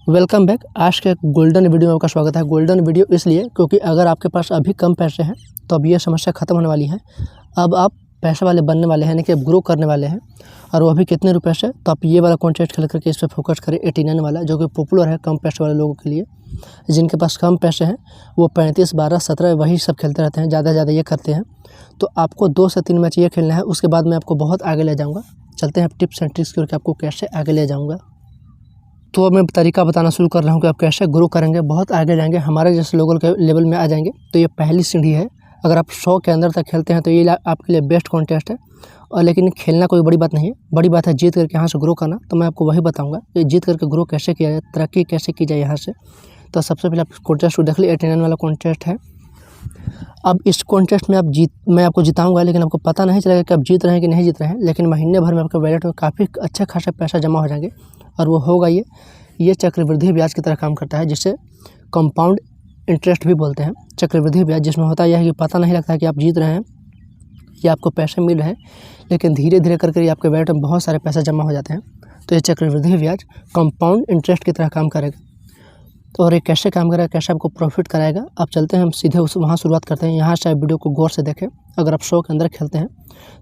Welcome back. आज के golden video में आपका स्वागत है। गोल्डन वीडियो इसलिए क्योंकि अगर आपके पास अभी कम पैसे हैं तो अब ये समस्या ख़त्म होने वाली है। अब आप पैसे वाले बनने वाले हैं, यानी कि अब ग्रो करने वाले हैं। और वो अभी कितने रुपए से, तो आप ये वाला कॉन्टेस्ट खेल करके इस पर फोकस करें। 89 वाला जो कि पॉपुलर है कम पैसे वाले लोगों के लिए। जिनके पास कम पैसे हैं वो 35, 12, 17 वही सब खेलते रहते हैं, ज़्यादा से ज़्यादा ये करते हैं। तो आपको 2 से 3 मैच ये खेलना है। उसके बाद मैं आपको बहुत आगे ले जाऊँगा। चलते हैं टिप्स एंड ट्रिक्स करके आपको कैसे आगे ले जाऊँगा। तो अब मैं तरीका बताना शुरू कर रहा हूँ कि आप कैसे ग्रो करेंगे, बहुत आगे जाएंगे, हमारे जैसे लोगों के लेवल में आ जाएंगे। तो ये पहली सीढ़ी है। अगर आप 100 के अंदर तक खेलते हैं तो ये आपके लिए बेस्ट कॉन्टेस्ट है। और लेकिन खेलना कोई बड़ी बात नहीं है, बड़ी बात है जीत करके यहाँ से ग्रो करना। तो मैं आपको वही बताऊँगा कि जीत करके ग्रो कैसे किया जाए, तरक्की कैसे की जाए यहाँ से। तो सबसे पहले आप कॉन्टेस्ट को देख लीजिए। 89 वाला कॉन्टेस्ट है। अब इस कॉन्टेस्ट में मैं आपको जिताऊंगा, लेकिन आपको पता नहीं चलेगा कि आप जीत रहे हैं कि नहीं जीत रहे हैं। लेकिन महीने भर में आपके वैलेट में काफ़ी अच्छा खासा पैसा जमा हो जाएंगे। और वो होगा ये चक्रवृद्धि ब्याज की तरह काम करता है, जिसे कंपाउंड इंटरेस्ट भी बोलते हैं। चक्रवृद्धि ब्याज जिसमें होता यह है कि पता नहीं लगता है कि आप जीत रहे हैं या आपको पैसे मिल रहे हैं, लेकिन धीरे धीरे करके आपके वैलेट में बहुत सारे पैसे जमा हो जाते हैं। तो ये चक्रवृद्धि ब्याज कंपाउंड इंटरेस्ट की तरह काम करेगा। तो और ये कैसे काम करेगा, कैसे आपको प्रॉफिट कराएगा, आप चलते हैं हम सीधे वहाँ शुरुआत करते हैं। यहाँ से आप वीडियो को गौर से देखें। अगर आप 100 के अंदर खेलते हैं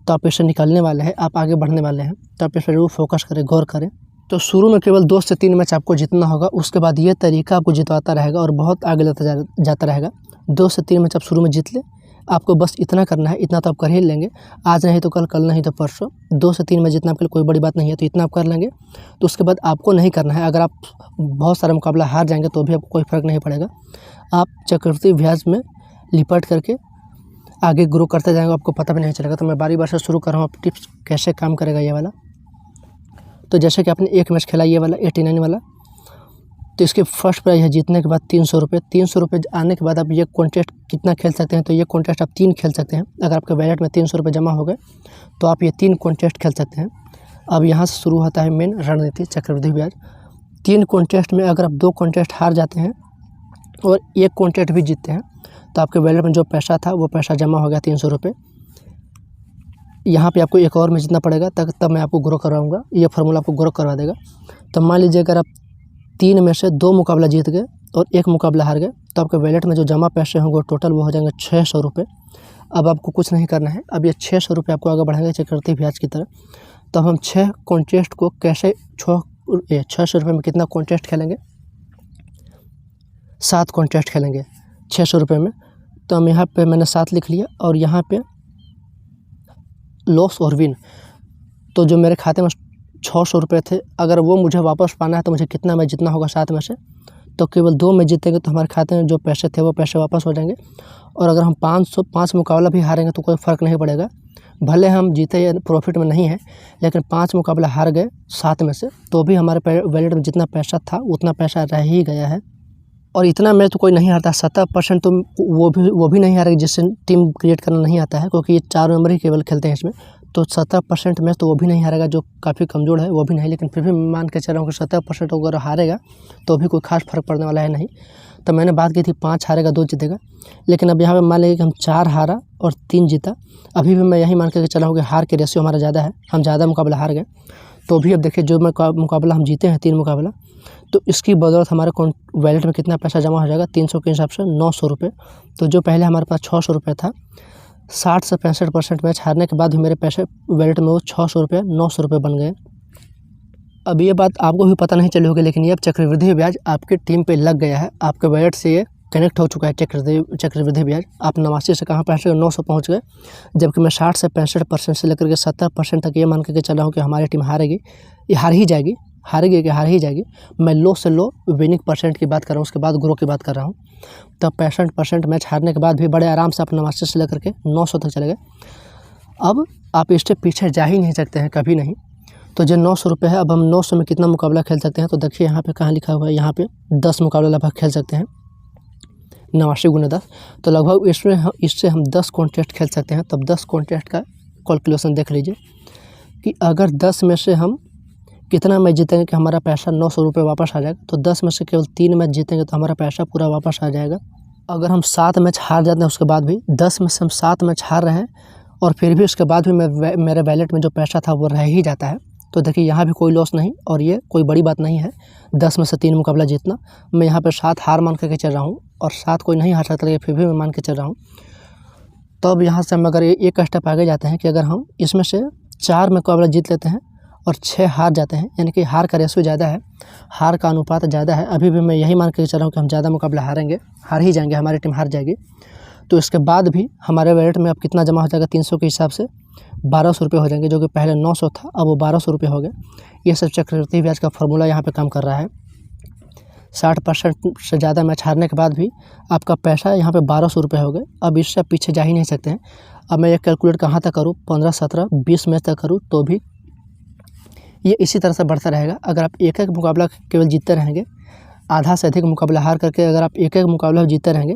तो आप इससे निकलने वाले हैं, आप आगे बढ़ने वाले हैं। तो आप इस पर जरूर फोकस करें, गौर करें। तो शुरू में केवल 2 से 3 मैच आपको जीतना होगा। उसके बाद ये तरीका आपको जितवाता रहेगा और बहुत आगे लेता जाता रहेगा। 2 से 3 मैच आप शुरू में जीत लें। आपको बस इतना करना है, इतना तो आप कर ही लेंगे। आज नहीं तो कल, कल नहीं तो परसों। 2 से 3 मैच जीतना आपके लिए कोई बड़ी बात नहीं है, तो इतना आप कर लेंगे। तो उसके बाद आपको नहीं करना है। अगर आप बहुत सारा मुकाबला हार जाएंगे तो भी आपको कोई फ़र्क नहीं पड़ेगा। आप चक्रवृद्धि ब्याज में लिपट करके आगे ग्रो करते जाएंगे, आपको पता भी नहीं चलेगा। तो मैं बारी बार से शुरू कर रहा हूँ। टिप्स कैसे काम करेगा ये वाला। तो जैसे कि आपने एक मैच खेला ये वाला 89 वाला, तो इसके फर्स्ट प्राइज है जीतने के बाद 300 रुपये। 300 रुपये आने के बाद आप ये कॉन्टेस्ट कितना खेल सकते हैं, तो ये कॉन्टेस्ट आप 3 खेल सकते हैं। अगर आपके वैलेट में 300 रुपये जमा हो गए तो आप ये 3 कॉन्टेस्ट खेल सकते हैं। अब यहाँ से शुरू होता है मेन रणनीति, चक्रवृद्धि ब्याज। 3 कॉन्टेस्ट में अगर आप 2 कॉन्टेस्ट हार जाते हैं और 1 कॉन्टेस्ट भी जीतते हैं तो आपके वैलेट में जो पैसा था वो पैसा जमा हो गया 300 रुपये। यहाँ पे आपको एक और में जीतना पड़ेगा, तब मैं आपको ग्रो करवाऊँगा। ये फार्मूला आपको ग्रो करवा देगा। तो मान लीजिए अगर आप 3 में से 2 मुकाबला जीत गए और 1 मुकाबला हार गए तो आपके वैलेट में जो जमा पैसे होंगे टोटल वो हो जाएंगे 600 रुपये। अब आपको कुछ नहीं करना है। अब ये 600 रुपये आपको आगे बढ़ाएंगे चक्रवृद्धि ब्याज की तरह। तो हम 6 कॉन्टेस्ट को कैसे 600 रुपये में कितना कॉन्टेस्ट खेलेंगे, 7 कॉन्टेस्ट खेलेंगे 600 रुपये में। तो हम यहाँ पे मैंने 7 लिख लिया और यहाँ पे लॉस और विन। तो जो मेरे खाते में 600 रुपये थे, अगर वो मुझे वापस पाना है तो मुझे कितना मैच जीतना होगा 7 में से। तो केवल 2 मैच जीतेंगे तो हमारे खाते में जो पैसे थे वो पैसे वापस हो जाएंगे। और अगर हम 5 मुकाबला भी हारेंगे तो कोई फ़र्क नहीं पड़ेगा। भले हम जीते या प्रॉफिट में नहीं है, लेकिन 5 मुकाबला हार गए 7 में से तो भी हमारे वैलेट में जितना पैसा था उतना पैसा रह ही गया है। और इतना मैच तो कोई नहीं हारता। 70% तो वो भी नहीं हारेगा जिससे टीम क्रिएट करना नहीं आता है, क्योंकि ये 4 मेंबर ही केवल खेलते हैं इसमें। तो 70% मैच तो वो भी नहीं हारेगा, जो काफ़ी कमज़ोर है वो भी नहीं। लेकिन फिर भी मान के चल रहा हूँ कि 70% अगर हारेगा तो भी कोई खास फर्क पड़ने वाला है नहीं। तो मैंने बात की थी 5 हारेगा 2 जीतेगा, लेकिन अब यहाँ पे मान लीजिए कि हम 4 हारा और 3 जीता। अभी भी मैं यही मान के चला हूँ कि हार के रेशियो हमारा ज़्यादा है, हम ज़्यादा मुकाबला हार गए। तो भी अब देखिए जो मुकाबला हम जीते हैं 3 मुकाबला, तो इसकी बदौलत हमारे वैलेट में कितना पैसा जमा हो जाएगा 300 के हिसाब से 900 रुपये। तो जो पहले हमारे पास 600 रुपये था, 60 से 65% मैच हारने के बाद भी मेरे पैसे वैलेट में वो 600 रुपये 900 रुपये बन गए। अब ये बात आपको भी पता नहीं चली होगी, लेकिन ये अब चक्रवृद्धि ब्याज आपकी टीम पे लग गया है। आपके वैलेट से ये कनेक्ट हो चुका है चक्रवृद्धि ब्याज। आप 89 से कहाँ पहुँच गए, 900 पहुँच गए। जबकि मैं 60 से 65% से लेकर के 70% तक ये मान के चल रहा हूँ कि हमारी टीम हारेगी, ये हार ही जाएगी, हार ही जाएगी। मैं लो से लो विनिंग परसेंट की बात कर रहा हूँ, उसके बाद ग्रो की बात कर रहा हूँ। तो 65% मैच हारने के बाद भी बड़े आराम से आप 89 से लेकर के 900 तक चले गए। अब आप इससे पीछे जा ही नहीं सकते हैं, कभी नहीं। तो जो 900 रुपये है, अब हम 900 में कितना मुकाबला खेल सकते हैं, तो देखिए यहाँ पे कहाँ लिखा हुआ है, यहाँ पे 10 मुकाबला लगभग खेल सकते हैं। 89 गुना 10, तो लगभग इससे हम 10 कॉन्टेस्ट खेल सकते हैं। तब 10 कॉन्टेस्ट का कैलकुलेशन देख लीजिए कि अगर 10 में से हम कितना मैच जीतेंगे कि हमारा पैसा 900 रुपये वापस आ जाएगा। तो 10 में से केवल 3 मैच जीतेंगे तो हमारा पैसा पूरा वापस आ जाएगा। अगर हम 7 मैच हार जाते हैं उसके बाद भी, 10 में से हम 7 मैच हार रहे हैं और फिर भी उसके बाद भी मेरे वैलेट में जो पैसा था वो रह ही जाता है। तो देखिए यहाँ भी कोई लॉस नहीं और ये कोई बड़ी बात नहीं है 10 में से 3 मुकाबला जीतना। मैं यहाँ पे 7 हार मान करके चल रहा हूँ और 7 कोई नहीं हार सकता, लेकिन फिर भी मैं मान के चल रहा हूँ। तो अब यहाँ से हम अगर एक स्टेप आगे जाते हैं कि अगर हम इसमें से 4 मुकाबला जीत लेते हैं और 6 हार जाते हैं, यानी कि हार का रेशो ज़्यादा है, हार का अनुपात ज़्यादा है, अभी भी मैं यही मान के चल रहा हूँ कि हम ज़्यादा मुकाबला हारेंगे, हार ही जाएंगे, हमारी टीम हार जाएगी। तो इसके बाद भी हमारे वैलेट में अब कितना जमा हो जाएगा, 300 के हिसाब से 1200 रुपये हो जाएंगे, जो कि पहले 900 था, अब वो 1200 रुपये हो गए। ये सब चक्रवृद्धि ब्याज का फॉर्मूला यहाँ पे काम कर रहा है। 60% से ज़्यादा मैच हारने के बाद भी आपका पैसा यहाँ पे 1200 रुपये हो गए। अब इससे पीछे जा ही नहीं सकते हैं। अब मैं ये कैलकुलेट कहाँ तक करूँ, 15, 17, 20 मैच तक करूँ तो भी ये इसी तरह से बढ़ता रहेगा। अगर आप एक एक मुकाबला केवल जीतते रहेंगे, आधा से अधिक मुकाबला हार करके अगर आप एक एक मुकाबला जीतते रहेंगे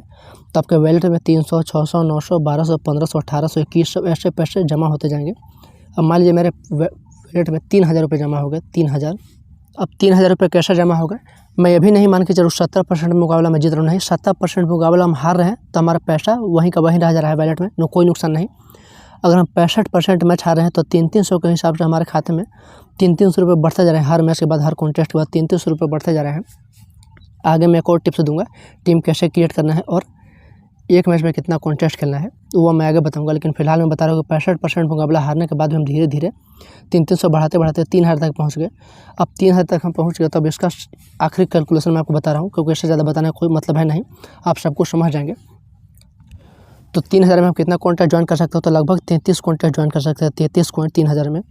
तो आपके वैलेट में 300, 600, 900, 1200, 1500, 1800, 2100 ऐसे पैसे जमा होते जाएंगे। अब मान लीजिए मेरे वैलेट में 3000 रुपये जमा हो गए, 3000। अब 3000 रुपये कैसे जमा हो गए, मैं ये भी नहीं मान के चलूँ 70% मुकाबला मैं जीत रहा हूँ, नहीं, 70% मुकाबला हम हार रहे हैं तो हमारा पैसा वहीं का वहीं रह जा रहा है वैलेट में, कोई नुकसान नहीं। अगर हम 65% मैच हार रहे हैं तो 300 के हिसाब से हमारे खाते में 300 रुपये बढ़ते जा रहे हैं। हर मैच के बाद, हर कॉन्टेस्ट के बाद 300 रुपये बढ़ते जा रहे हैं। आगे मैं एक और टिप्स दूंगा, टीम कैसे क्रिएट करना है और एक मैच में कितना कॉन्टेस्ट खेलना है वो मैं आगे बताऊंगा। लेकिन फिलहाल मैं बता रहा हूँ कि 65% मुकाबला हारने के बाद भी हम धीरे धीरे 300 बढ़ाते बढ़ाते 3000 तक पहुँच गए। अब 3000 तक हम पहुँच गए तो अब इसका आखिरी कैलकुलेशन मैं आपको बता रहा हूँ, क्योंकि इससे ज़्यादा बताने का कोई मतलब है नहीं, आप सब कुछ समझ जाएंगे। तो 3000 में हम कितना कॉन्टेस्ट ज्वाइन कर सकते हो, तो लगभग 33 कॉन्टेस्ट ज्वाइन कर सकते हैं, 33 कॉइंट 3000 में।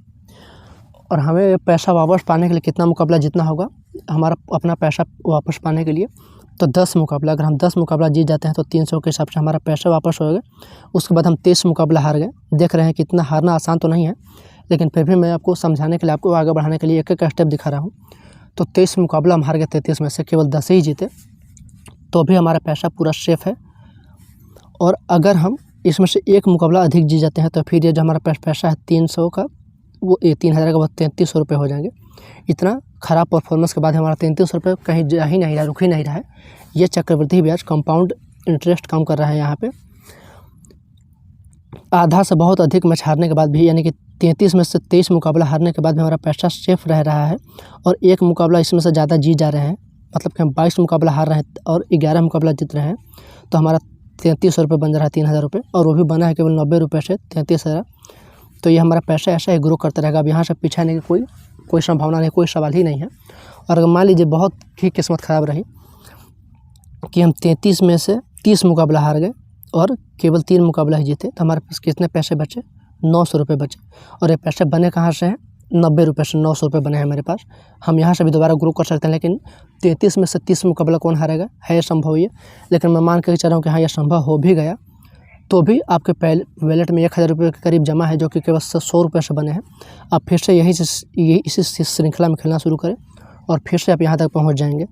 और हमें पैसा वापस पाने के लिए कितना मुकाबला जीतना होगा, हमारा अपना पैसा वापस पाने के लिए तो 10 मुकाबला, अगर हम 10 मुकाबला जीत जाते हैं तो 300 के हिसाब से हमारा पैसा वापस हो गया। उसके बाद हम 23 मुकाबला हार गए। देख रहे हैं कितना हारना आसान तो नहीं है, लेकिन फिर भी मैं आपको समझाने के लिए, आपको आगे बढ़ाने के लिए एक एक स्टेप दिखा रहा हूँ। तो 23 मुकाबला हम हार गए, 33 में से केवल 10 ही जीते, तो भी हमारा पैसा पूरा सेफ है। और अगर हम इसमें से एक मुकाबला अधिक जीत जाते हैं तो फिर ये जो हमारा पैसा है 300 का, वो 3000 का, वो 3300 रुपये हो जाएंगे। इतना ख़राब परफॉर्मेंस के बाद हमारा 3300 रुपये कहीं जा ही नहीं रहा, रुक ही नहीं रहा है। ये चक्रवृद्धि ब्याज कंपाउंड इंटरेस्ट काम कर रहा है यहाँ पे। आधा से बहुत अधिक मैच हारने के बाद भी, यानी कि 33 में से 23 मुकाबला हारने के बाद भी हमारा पैसा सेफ रह रहा है और एक मुकाबला इसमें से ज़्यादा जीत जा रहे हैं, मतलब कि हम 22 मुकाबला हार रहे हैं और 11 मुकाबला जीत रहे हैं, तो हमारा 3300 रुपये बन रहा है, 3000 रुपये, और वो भी बना है केवल 90 रुपये से 33,000। तो ये हमारा पैसा ऐसा ही ग्रो करता रहेगा। अब यहाँ से पीछे आने की कोई संभावना नहीं, कोई सवाल ही नहीं है। और अगर मान लीजिए बहुत ही किस्मत ख़राब रही कि हम 33 में से 30 मुकाबला हार गए और केवल 3 मुकाबला ही जीते, तो हमारे पास कितने पैसे बचे, 900 रुपये बचे। और ये पैसे बने कहाँ से हैं, 90 रुपये से 900 रुपये बने हैं मेरे पास। हम यहाँ से भी दोबारा ग्रो कर सकते हैं, लेकिन 33 में से 30 मुकाबला कौन हारेगा, है ये संभव ही है। लेकिन मैं मान के चल रहा हूँ कि हाँ ये संभव हो भी गया तो भी आपके वैलेट में 1000 रुपये के करीब जमा है, जो कि केवल 100 रुपये से बने हैं। आप फिर से इसी श्रृंखला में खेलना शुरू करें और फिर से आप यहाँ तक पहुँच जाएंगे।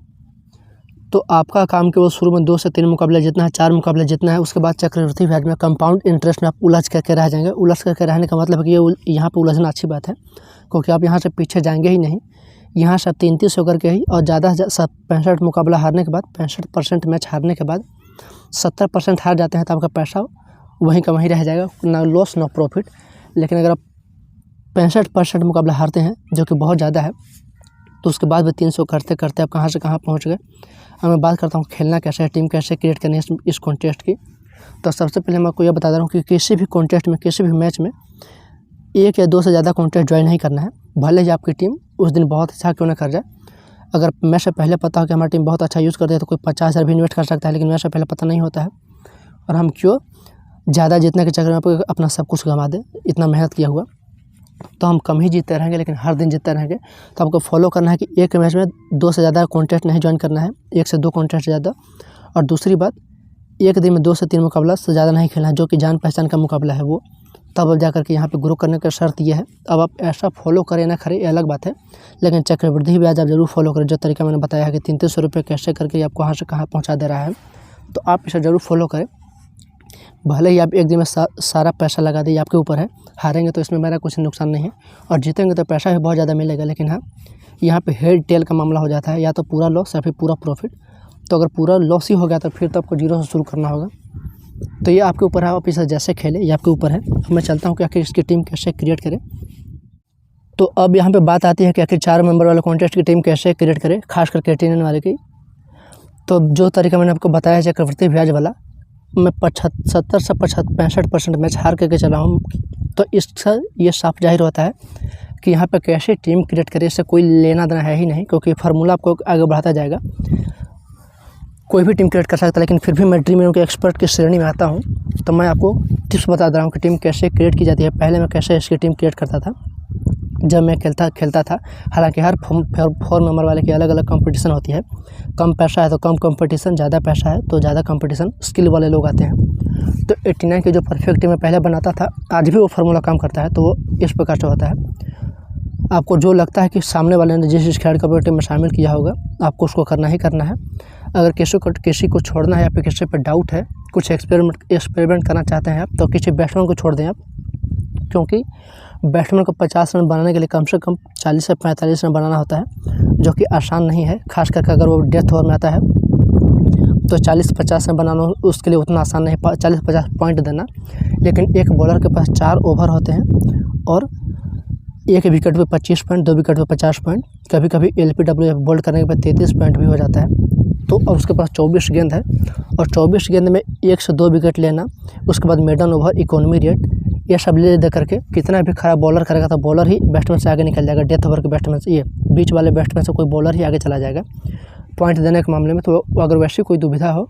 तो आपका काम केवल शुरू में 2 से 3 मुकाबले जीतना है, 4 मुकाबले जीतना है। उसके बाद चक्रवृद्धि ब्याज में कंपाउंड इंटरेस्ट में आप उलझ करके रह जाएंगे। उलझ करके रहने का मतलब है कि ये यहाँ पे उलझना अच्छी बात है, क्योंकि आप यहाँ से पीछे जाएंगे ही नहीं। यहाँ से 33 होकर के ही, और ज़्यादा 65 मुकाबला हारने के बाद, 65% मैच हारने के बाद 70% हार जाते हैं तो आपका पैसा वहीं का वहीं रह जाएगा, ना लॉस ना प्रॉफिट। लेकिन अगर आप 65% मुकाबला हारते हैं, जो कि बहुत ज़्यादा है, तो उसके बाद भी 300 करते करते आप कहाँ से कहाँ पहुँच गए। अब मैं बात करता हूँ खेलना कैसे है, टीम कैसे क्रिएट करनी है इस कॉन्टेस्ट की। तो सबसे पहले मैं आपको यह बता रहा हूँ कि किसी भी कॉन्टेस्ट में, किसी भी मैच में 1 या 2 से ज़्यादा कॉन्टेस्ट ज्वाइन नहीं करना है, भले ही आपकी टीम उस दिन बहुत अच्छा क्यों ना कर जाए। अगर मैच से पहले पता हो कि हमारी टीम बहुत अच्छा यूज़ करती है तो कोई 50,000 भी इन्वेस्ट कर सकता है, लेकिन मैच से पहले पता नहीं होता है, और हम क्यों ज़्यादा जीतने के चक्कर में अपना सब कुछ गंवा दें, इतना मेहनत किया हुआ। तो हम कम ही जीतते रहेंगे, लेकिन हर दिन जीतते रहेंगे। तो आपको फॉलो करना है कि एक मैच में 2 से ज़्यादा कॉन्टेस्ट नहीं ज्वाइन करना है, 1 से 2 कॉन्टेस्ट ज़्यादा। और दूसरी बात, एक दिन में 2 से 3 मुकाबला से ज़्यादा नहीं खेलना है, जो कि जान पहचान का मुकाबला है वो। तब अब जाकर के यहाँ पे ग्रो करने का शर्त ये है। अब आप ऐसा फॉलो करें ना करें, ये अलग बात है, लेकिन चक्रवृद्धि ब्याज आप जरूर फॉलो करें। जो तरीका मैंने बताया है कि 300 रुपये कैसे करके आपको कहाँ से कहाँ पहुँचा दे रहा है, तो आप इसे ज़रूर फॉलो करें। भले ही आप एक दिन में सारा पैसा लगा दें, आपके ऊपर है। हारेंगे तो इसमें मेरा कुछ नुकसान नहीं है, और जीतेंगे तो पैसा भी बहुत ज़्यादा मिलेगा। लेकिन हाँ, यहाँ पे हेड टेल का मामला हो जाता है, या तो पूरा लॉस या फिर पूरा प्रॉफिट। तो अगर पूरा लॉस ही हो गया तो फिर तो आपको 0 से शुरू करना होगा। तो ये आपके ऊपर है, आप इसे जैसे खेलें, ये आपके ऊपर है। मैं चलता हूँ कि आखिर इसकी टीम कैसे क्रिएट करें। तो अब यहाँ पे बात आती है कि आखिर 4 मेंबर वाले कॉन्टेस्ट की टीम कैसे क्रिएट करें, खास करके 18 वाले की। तो जो तरीका मैंने आपको बताया चक्रवर्ती ब्याज वाला, मैं 70 से 65% मैच हार करके चला हूँ। तो इससे ये साफ जाहिर होता है कि यहाँ पे कैसे टीम क्रिएट करें, इससे कोई लेना देना है ही नहीं, क्योंकि फार्मूला आपको आगे बढ़ाता जाएगा। कोई भी टीम क्रिएट कर सकता है, लेकिन फिर भी मैं ड्रीम 11 के एक्सपर्ट की श्रेणी में आता हूँ। तो मैं आपको टिप्स बता दे रहा हूँ कि टीम कैसे क्रिएट की जाती है। पहले मैं कैसे इसकी टीम क्रिएट करता था जब मैं खेलता था। हालांकि हर 4 मेंबर वाले की अलग अलग कंपटीशन होती है। कम पैसा है तो कम कंपटीशन, ज़्यादा पैसा है तो ज़्यादा कंपटीशन, स्किल वाले लोग आते हैं। तो 89 की जो परफेक्ट टीम मैं पहले बनाता था, आज भी वो फार्मूला काम करता है। तो वो इस प्रकार से होता है। आपको जो लगता है कि सामने वाले ने जिस खिलाड़ी को टीम में शामिल किया होगा, आपको उसको करना ही करना है। अगर किसी को छोड़ना है या फिर किसी पर डाउट है, कुछ एक्सपेरिमेंट करना चाहते हैं आप, तो किसी बैट्समैन को छोड़ दें आप, क्योंकि बैट्समैन को 50 रन बनाने के लिए कम से कम 40 से 45 रन बनाना होता है, जो कि आसान नहीं है। खास करके अगर वो डेथ ओवर में आता है तो 40-50 रन बनाना उसके लिए उतना आसान नहीं, 40-50 पॉइंट देना। लेकिन एक बॉलर के पास 4 ओवर होते हैं और एक विकेट पे 25 पॉइंट, 2 विकेट पे 50 पॉइंट, कभी कभी LPW बोल्ड करने के बाद 33 पॉइंट भी हो जाता है। तो अब उसके पास 24 गेंद है और 24 गेंद में 1 से 2 विकेट लेना, उसके बाद मेडन ओवर, इकोनॉमी रेट, ये सब ले दे करके कितना भी खराब बॉलर करेगा तो बॉलर ही बैट्समैन से आगे निकल जाएगा। डेथ ओवर के बैट्समैन से, ये बीच वाले बैट्समैन से कोई बॉलर ही आगे चला जाएगा पॉइंट देने के मामले में। तो अगर वैसी कोई दुविधा हो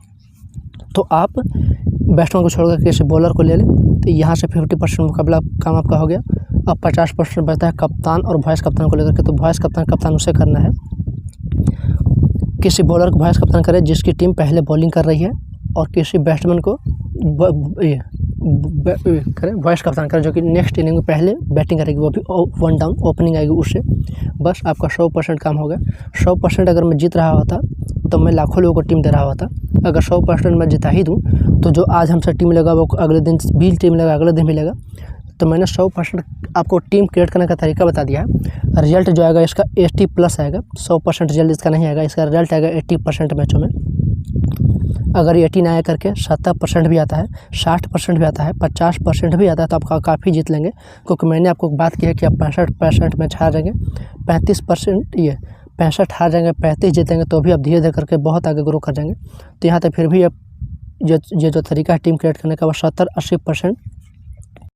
तो आप बैट्समैन को छोड़कर किसी बॉलर को ले लें। तो यहाँ से 50% मुकाबला काम आपका हो गया। अब 50% बचता है कप्तान और वाइस कप्तान को लेकर के। तो वाइस कप्तान उसे करना है, किसी बॉलर को वाइस कप्तान करे जिसकी टीम पहले बॉलिंग कर रही है, और किसी बैट्समैन को वाइस कप्तान करे जो कि नेक्स्ट इनिंग में पहले बैटिंग करेगी, वो भी 1 डाउन ओपनिंग आएगी उससे। बस आपका 100% काम हो गया। 100% अगर मैं जीत रहा होता तो मैं लाखों लोगों को टीम दे रहा होता। अगर 100% मैं जिता ही दूँ तो जो आज हमसे टीम लेगा वो अगले दिन भी टीम लेगा, अगले दिन भी लेगा। तो मैंने 100% आपको टीम क्रिएट करने का तरीका बता दिया है। रिजल्ट जो आएगा इसका 80+ आएगा। 100% रिजल्ट इसका नहीं आएगा, इसका रिजल्ट आएगा 80% मैचों में। अगर 18 आया करके 70% भी आता है, 60% भी आता है, 50% भी आता है, तो आप काफ़ी जीत लेंगे। क्योंकि मैंने आपको बात की है कि आप 65% मैच हार जाएंगे, 65 हार जाएंगे, 35 जीतेंगे, तो भी आप धीरे धीरे करके बहुत आगे ग्रो कर जाएंगे। तो यहाँ तक फिर भी आप ये जो तरीका है टीम क्रिएट करने का, वो 70-80%